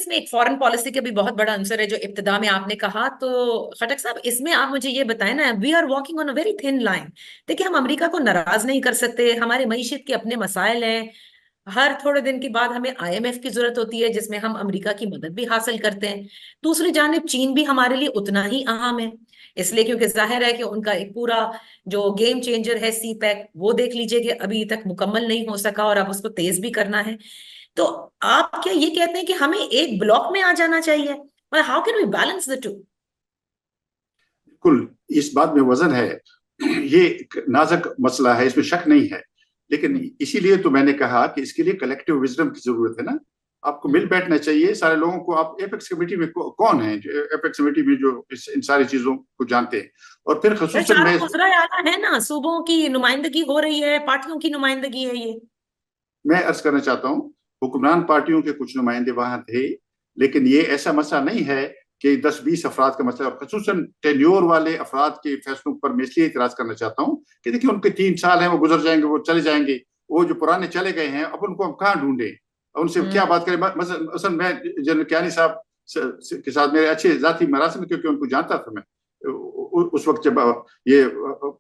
میں ایک foreign policy کا بھی بہت بڑا عنصر ہے جو ابتدا میں آپ نے کہا. تو خٹک صاحب اس میں آپ مجھے یہ بتائیں نا, we are walking on a very thin line. دیکھیں ہم امریکہ کو ناراض نہیں کر سکتے, ہمارے معیشت کے اپنے مسائل ہیں. ہر تھوڑے دن کے بعد ہمیں آئی ایم ایف کی ضرورت ہوتی ہے جس میں ہم امریکہ کی مدد بھی حاصل کرتے ہیں. دوسری جانب چین بھی ہمارے لیے اتنا ہی اہم ہے, اس لیے کیونکہ ظاہر ہے کہ ان کا ایک پورا جو گیم چینجر ہے سی پیک, وہ دیکھ لیجئے کہ ابھی تک مکمل نہیں ہو سکا اور اب اس کو تیز بھی کرنا ہے. تو آپ کیا یہ کہتے ہیں کہ ہمیں ایک بلاک میں آ جانا چاہیے؟ How can we balance the two? بالکل اس بات میں وزن ہے, یہ ایک نازک مسئلہ ہے, اس میں شک نہیں ہے. لیکن اسی لیے تو میں نے کہا کہ اس کے لیے کلیکٹیو وزڈم کی ضرورت ہے نا. آپ کو مل بیٹھنا چاہیے سارے لوگوں کو. آپ ایپیکس کمیٹی میں کون ہیں جو ایپیکس کمیٹی میں جو ان ساری چیزوں کو جانتے ہیں؟ اور پھر خصوصاً چاروں میں وزراء اعلیٰ ہے نا, صوبوں کی نمائندگی ہو رہی ہے, پارٹیوں کی نمائندگی ہے. یہ عرض کرنا چاہتا ہوں, حکمران پارٹیوں کے کچھ نمائندے وہاں تھے, لیکن یہ ایسا مسئلہ نہیں ہے کہ 10-20 افراد کا مسئلہ. اور خصوصاً ٹینیور والے افراد کے فیصلوں پر میں اس لیے اعتراض کرنا چاہتا ہوں کہ دیکھیں ان کے 3 سال ہیں, وہ گزر جائیں گے, وہ چلے جائیں گے. وہ جو پرانے چلے گئے ہیں اب ان کو ہم کہاں ڈھونڈیں, ان سے کیا بات کریں؟ مثلا میں جنرل کیانی صاحب کے ساتھ میرے اچھے ذاتی مراسم, کیونکہ ان کو جانتا تھا میں اس وقت جب یہ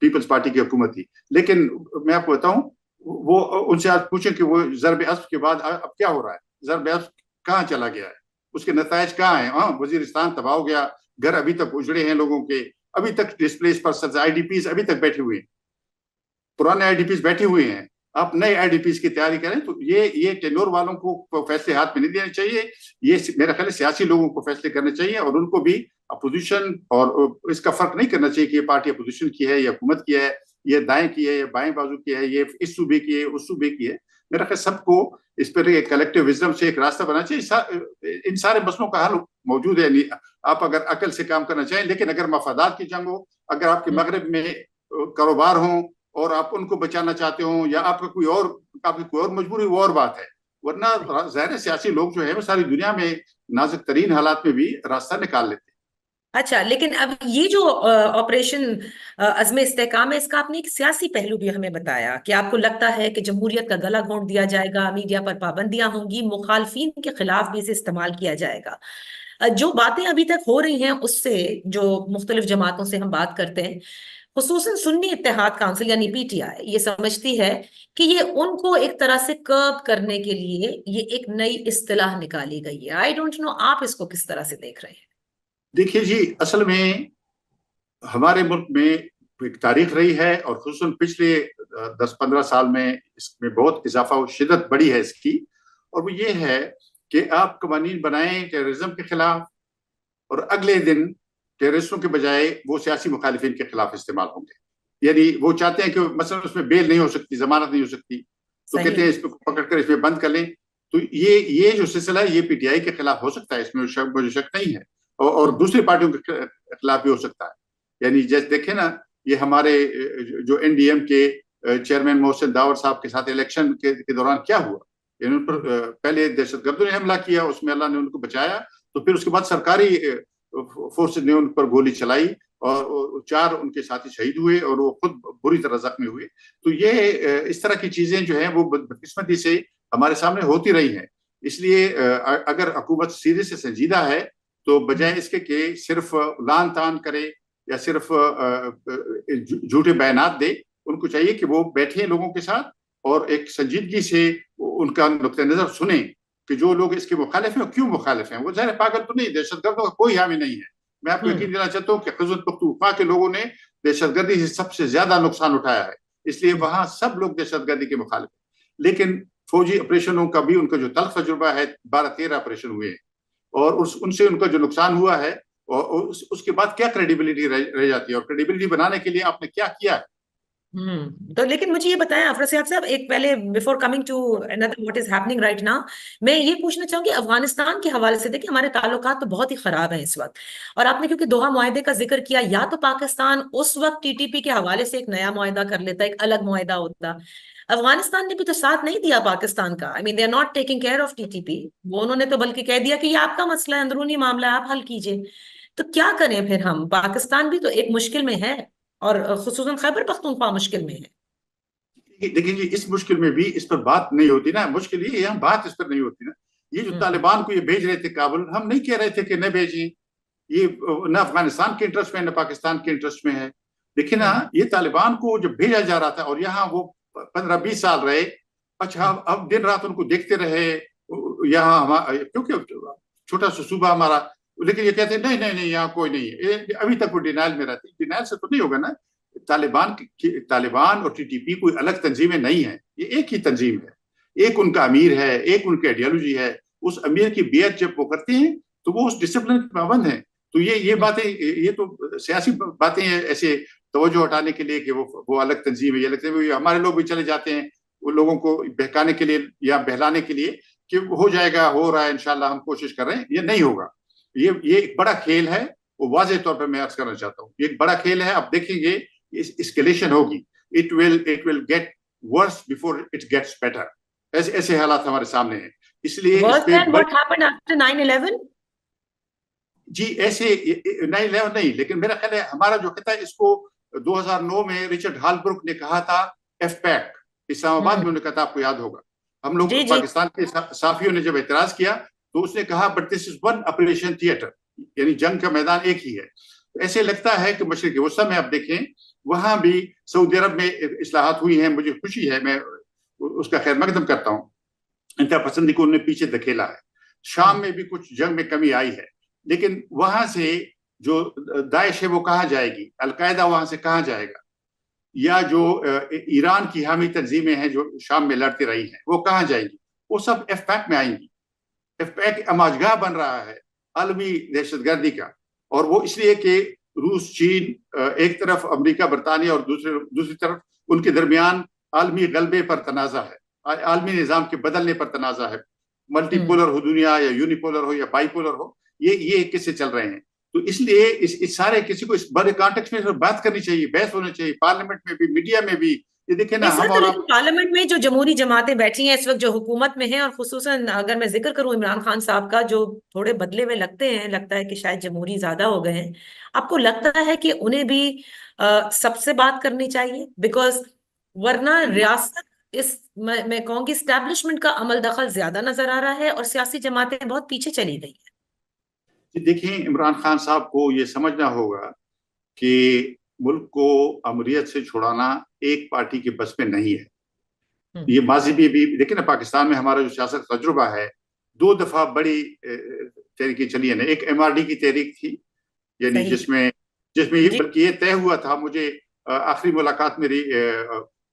پیپلز پارٹی کی حکومت تھی. لیکن میں آپ کو بتاؤں, وہ ان سے آج پوچھیں کہ وہ ضرب اسب کے بعد اب کیا ہو رہا ہے, ضرب اسب کہاں چلا گیا ہے, اس کے نتائج کہاں ہیں؟ ہاں, وزیرستان تباہ ہو گیا, گھر ابھی تک اجڑے ہیں لوگوں کے, ابھی تک displaced persons I D Ps ابھی تک بیٹھے ہوئے ہیں, پرانے آئی ڈی پیز بیٹھے ہوئے ہیں. آپ نئے آئی ڈی پیز کی تیاری کریں. تو یہ ٹینور والوں کو فیصلے ہاتھ میں نہیں دینے چاہیے. یہ میرا خیال ہے سیاسی لوگوں کو فیصلے کرنے چاہیے, اور ان کو بھی اپوزیشن اور اس کا فرق نہیں کرنا چاہیے کہ یہ پارٹی اپوزیشن کی ہے یا حکومت کی ہے, یہ دائیں کی ہے یا بائیں بازو کی ہے, یہ اس صوبے کی ہے اس صوبے کی ہے. میرا خیال سب کو اس پر ایک کلیکٹیو وزڈم سے ایک راستہ بنانا چاہیے. ان سارے مسئلوں کا حل موجود ہے. آپ اگر عقل سے کام کرنا چاہیں, لیکن اگر مفادات کی جنگ ہو, اگر آپ کے مغرب میں کاروبار ہوں اور آپ ان کو بچانا چاہتے ہوں, یا آپ کی کوئی اور مجبوری, وہ اور بات ہے. ورنہ ظاہر سیاسی لوگ جو ہے وہ ساری دنیا میں نازک ترین حالات میں بھی راستہ نکال لیتے ہیں. اچھا, لیکن اب یہ جو آپریشن عزم استحکام ہے, اس کا آپ نے ایک سیاسی پہلو بھی ہمیں بتایا کہ آپ کو لگتا ہے کہ جمہوریت کا گلا گھونٹ دیا جائے گا, میڈیا پر پابندیاں ہوں گی, مخالفین کے خلاف بھی اسے استعمال کیا جائے گا. جو باتیں ابھی تک ہو رہی ہیں اس سے جو مختلف جماعتوں سے ہم بات کرتے ہیں, خصوصاً سنی اتحاد کونسل یعنی پی ٹی آئی, یہ سمجھتی ہے کہ یہ ان کو ایک طرح سے کرب کرنے کے لیے یہ ایک نئی اصطلاح نکالی گئی ہے. آئی ڈونٹ نو آپ اس کو کس طرح سے دیکھ رہے ہیں؟ دیکھیے جی, اصل میں ہمارے ملک میں ایک تاریخ رہی ہے, اور خصوصاً پچھلے 10-15 سال میں اس میں بہت اضافہ و شدت بڑی ہے اس کی. اور وہ یہ ہے کہ آپ قوانین بنائیں ٹیررزم کے خلاف, اور اگلے دن ٹیررسٹوں کے بجائے وہ سیاسی مخالفین کے خلاف استعمال ہوں گے. یعنی وہ چاہتے ہیں کہ مثلا اس میں بیل نہیں ہو سکتی, ضمانت نہیں ہو سکتی, تو کہتے ہیں اس کو پکڑ کر اس میں بند کر لیں. تو یہ جو سلسلہ ہے یہ پی ٹی آئی کے خلاف ہو سکتا ہے, اس میں مجھے شک نہیں ہے, اور دوسری پارٹیوں کے خلاف بھی ہو سکتا ہے. یعنی جیسے دیکھیں نا, یہ ہمارے جو این ڈی ایم کے چیئرمین محسن داور صاحب کے ساتھ الیکشن کے دوران کیا ہوا, یعنی ان پر پہلے دہشت گردوں نے حملہ کیا, اس میں اللہ نے ان کو بچایا, تو پھر اس کے بعد سرکاری فورسز نے ان پر گولی چلائی, اور 4 ان کے ساتھی شہید ہوئے, اور وہ خود بری طرح زخمی ہوئے. تو یہ اس طرح کی چیزیں جو ہیں وہ بدقسمتی سے ہمارے سامنے ہوتی رہی ہیں. اس لیے اگر حکومت سیدھے سے سنجیدہ ہے تو بجائے اس کے کہ صرف لان تان کرے یا صرف جھوٹے بیانات دے, ان کو چاہیے کہ وہ بیٹھیں لوگوں کے ساتھ اور ایک سنجیدگی سے ان کا نقطہ نظر سنیں کہ جو لوگ اس کے مخالف ہیں کیوں مخالف ہیں. وہ ظاہر پاگل تو نہیں, دہشت گردوں کا کوئی حامی نہیں ہے. میں آپ کو یقین دینا چاہتا ہوں کہ خیبر پختونخوا کے لوگوں نے دہشت گردی سے سب سے زیادہ نقصان اٹھایا ہے, اس لیے وہاں سب لوگ دہشت گردی کے مخالف ہیں. لیکن فوجی آپریشنوں کا بھی ان کا جو تلخ تجربہ ہے, 12-13 آپریشن ہوئے ہیں, اور ان سے ان کا جو نقصان ہوا ہے, اور اس کے بعد کیا کریڈیبلٹی رہ جاتی ہے, اور کریڈیبلٹی بنانے کے لیے آپ نے کیا کیا ہے. تو لیکن مجھے یہ بتائیں افروز صاحب, ایک پہلے before coming to another what is happening right now, میں یہ پوچھنا چاہوں گی افغانستان کے حوالے سے. دیکھیں ہمارے تعلقات تو بہت ہی خراب ہیں اس وقت, اور آپ نے کیونکہ دوحہ معاہدے کا ذکر کیا, یا تو پاکستان اس وقت ٹی ٹی پی کے حوالے سے ایک نیا معاہدہ کر لیتا, ایک الگ معاہدہ ہوتا. افغانستان نے بھی تو ساتھ نہیں دیا پاکستان کا. I mean they are not taking care of TTP. وہ انہوں نے تو بلکہ کہہ دیا کہ یہ آپ کا مسئلہ ہے, اندرونی معاملہ ہے, آپ حل کیجئے. تو کیا کریں پھر ہم؟ پاکستان بھی تو ایک مشکل میں ہے, اور خصوصاً خیبر پختونخوا مشکل میں ہے. دیکھیں جی, اس مشکل میں بھی اس پر بات نہیں ہوتی نا. مشکل یہ یہاں بات اس پر نہیں ہوتی نا. یہ جو طالبان کو یہ بھیج رہے تھے کابل، ہم نہیں کہہ رہے تھے کہ نہ بھیجیں، یہ نہ افغانستان کے انٹرسٹ میں نہ پاکستان کے انٹرسٹ میں ہے. لیکن یہ طالبان کو جب بھیجا جا رہا تھا اور یہاں وہ 15-20 سال رہے، اچھا اب دن رات ان کو دیکھتے رہے یہاں، کیونکہ چھوٹا سا صوبہ ہمارا، لیکن یہ کہتے ہیں نہیں نہیں نہیں یہاں کوئی نہیں ہے. ابھی تک وہ ڈینائل میں رہتے. ڈینائل سے تو نہیں ہوگا نا. طالبان اور ٹی ٹی پی کوئی الگ تنظیمیں نہیں ہیں، یہ ایک ہی تنظیم ہے. ایک ان کا امیر ہے، ایک ان کی آئیڈیالوجی ہے. اس امیر کی بیعت جب وہ کرتے ہیں تو وہ اس ڈسپلن کے پابند ہیں. تو یہ باتیں، یہ تو سیاسی باتیں ہیں ایسے توجہ ہٹانے کے لیے کہ وہ الگ تنظیم ہے، یہ الگ تنظیم ہے. ہمارے لوگ بھی چلے جاتے ہیں وہ لوگوں کو بہکانے کے لیے یا بہلانے کے لیے کہ ہو جائے گا، ہو رہا ہے انشاءاللہ، ہم کوشش کر رہے ہیں. یہ نہیں ہوگا. یہ ایک بڑا کھیل ہے، وہ واضح طور پر میں عرض کرنا چاہتا ہوں. یہ ایک بڑا کھیل ہے. اب دیکھیں گے اسکیلیشن ہوگی. It will get worse before it gets better. ایسے حالات ہمارے سامنے ہیں. اس لیے Worse than what happened after 9/11؟ جی ایسے 9/11 نہیں، لیکن میرا خیال ہے ہمارا جو خطہ ہے اس کو 2009 میں رچرڈ ہالبروک نے کہا تھا ایف پیک، اسلام آباد میں انہوں نے کہا تھا، آپ کو یاد ہوگا. ہم لوگ پاکستان کے صحافیوں نے جب اعتراض کیا تو اس نے کہا but this is one operation theatre, یعنی جنگ کا میدان ایک ہی ہے. ایسے لگتا ہے کہ مشرق وسطی میں آپ دیکھیں وہاں بھی سعودی عرب میں اصلاحات ہوئی ہیں، مجھے خوشی ہے، میں اس کا خیر مقدم کرتا ہوں. انتہا پسندی کو انہوں نے پیچھے دھکیلا ہے. شام میں بھی کچھ جنگ میں کمی آئی ہے، لیکن وہاں سے جو داعش ہے وہ کہاں جائے گی، القاعدہ وہاں سے کہاں جائے گا، یا جو ایران کی حامی تنظیمیں ہیں جو شام میں لڑتی رہی ہیں وہ کہاں جائیں گی؟ وہ سب ایف پیک میں آئیں گی. ایف پیک اماجگاہ بن رہا ہے عالمی دہشت گردی کا، اور وہ اس لیے کہ روس، چین ایک طرف، امریکہ برطانیہ اور دوسری طرف ان کے درمیان عالمی غلبے پر تنازع ہے، عالمی نظام کے بدلنے پر تنازع ہے. ملٹی پولر ہو دنیا یا یونی پولر ہو یا بائی پولر ہو، یہ قصے چل رہے ہیں. تو اس لیے اس سارے کسی کو اس بڑے کانٹیکس میں بات کرنی چاہیے، بحث ہونا چاہیے، پارلیمنٹ میں بھی، میڈیا میں بھی. یہ دیکھیں نا ہم اور آپ پارلیمنٹ میں جو جمہوری جماعتیں بیٹھی ہیں اس وقت جو حکومت میں ہیں، اور خصوصاً اگر میں ذکر کروں عمران خان صاحب کا، جو تھوڑے بدلے میں لگتے ہیں، لگتا ہے کہ شاید جمہوری زیادہ ہو گئے ہیں. آپ کو لگتا ہے کہ انہیں بھی سب سے بات کرنی چاہیے؟ بیکاز ورنہ ریاست اس میں کہوں گی اسٹیبلشمنٹ کا عمل دخل زیادہ نظر آ رہا ہے اور سیاسی جماعتیں بہت پیچھے چلی گئی ہیں. دیکھیں عمران خان صاحب کو یہ سمجھنا ہوگا کہ ملک کو امریت سے چھڑانا ایک پارٹی کے بس میں نہیں ہے. یہ ماضی بھی دیکھیں نا، پاکستان میں ہمارا جو سیاست تجربہ ہے، 2 دفعہ بڑی تحریکیں چلی ہیں. ایک MRD کی تحریک تھی، یعنی جس میں یہ بلکہ یہ طے ہوا تھا. مجھے آخری ملاقات میری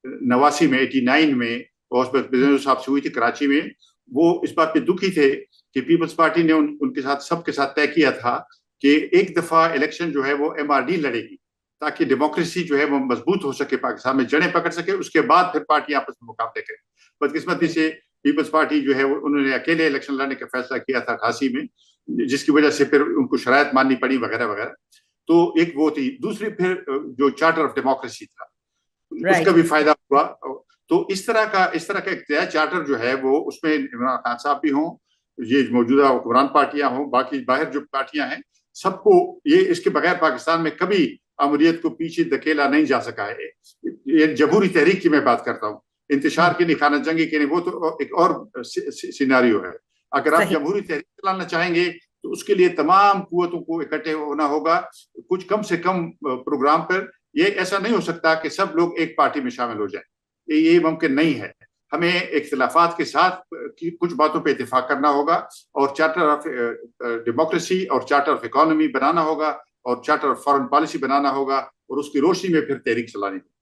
89 میں 89 میں صاحب سے ہوئی تھی کراچی میں. وہ اس بات پہ دکھی تھے کہ پیپلز پارٹی نے ان کے ساتھ، سب کے ساتھ طے کیا تھا کہ ایک دفعہ الیکشن جو ہے وہ MRD لڑے گی تاکہ ڈیموکریسی جو ہے وہ مضبوط ہو سکے، پاکستان میں جڑیں پکڑ سکے. اس کے بعد پھر پارٹی آپس میں مقابلے کریں. بدقسمتی سے پیپلز پارٹی جو ہے انہوں نے اکیلے الیکشن لڑنے کا فیصلہ کیا تھا 88 میں، جس کی وجہ سے پھر ان کو شرائط ماننی پڑی وغیرہ وغیرہ. تو ایک وہ تھی. دوسری پھر جو چارٹر آف ڈیموکریسی تھا اس کا بھی فائدہ ہوا. تو اس طرح کا ایک چارٹر جو ہے وہ، اس میں عمران خان صاحب بھی ہوں، یہ موجودہ حکمران پارٹیاں ہوں، باقی باہر جو پارٹیاں ہیں، سب کو یہ اس کے بغیر پاکستان میں کبھی امریت کو پیچھے دھکیلا نہیں جا سکا ہے. یہ جمہوری تحریک کی میں بات کرتا ہوں، انتشار کی نہیں، خانہ جنگی کی نہیں، وہ تو ایک اور سیناریو ہے. اگر آپ جمہوری تحریک چلانا چاہیں گے تو اس کے لیے تمام قوتوں کو اکٹھے ہونا ہوگا، کچھ کم سے کم پروگرام پر. یہ ایسا نہیں ہو سکتا کہ سب لوگ ایک پارٹی میں شامل ہو جائیں، یہ ممکن نہیں ہے. ہمیں اختلافات کے ساتھ کچھ باتوں پہ اتفاق کرنا ہوگا، اور چارٹر آف ڈیموکریسی اور چارٹر آف اکانومی بنانا ہوگا، اور چارٹر آف فارن پالیسی بنانا ہوگا، اور اس کی روشنی میں پھر تحریک چلانی ہوگی.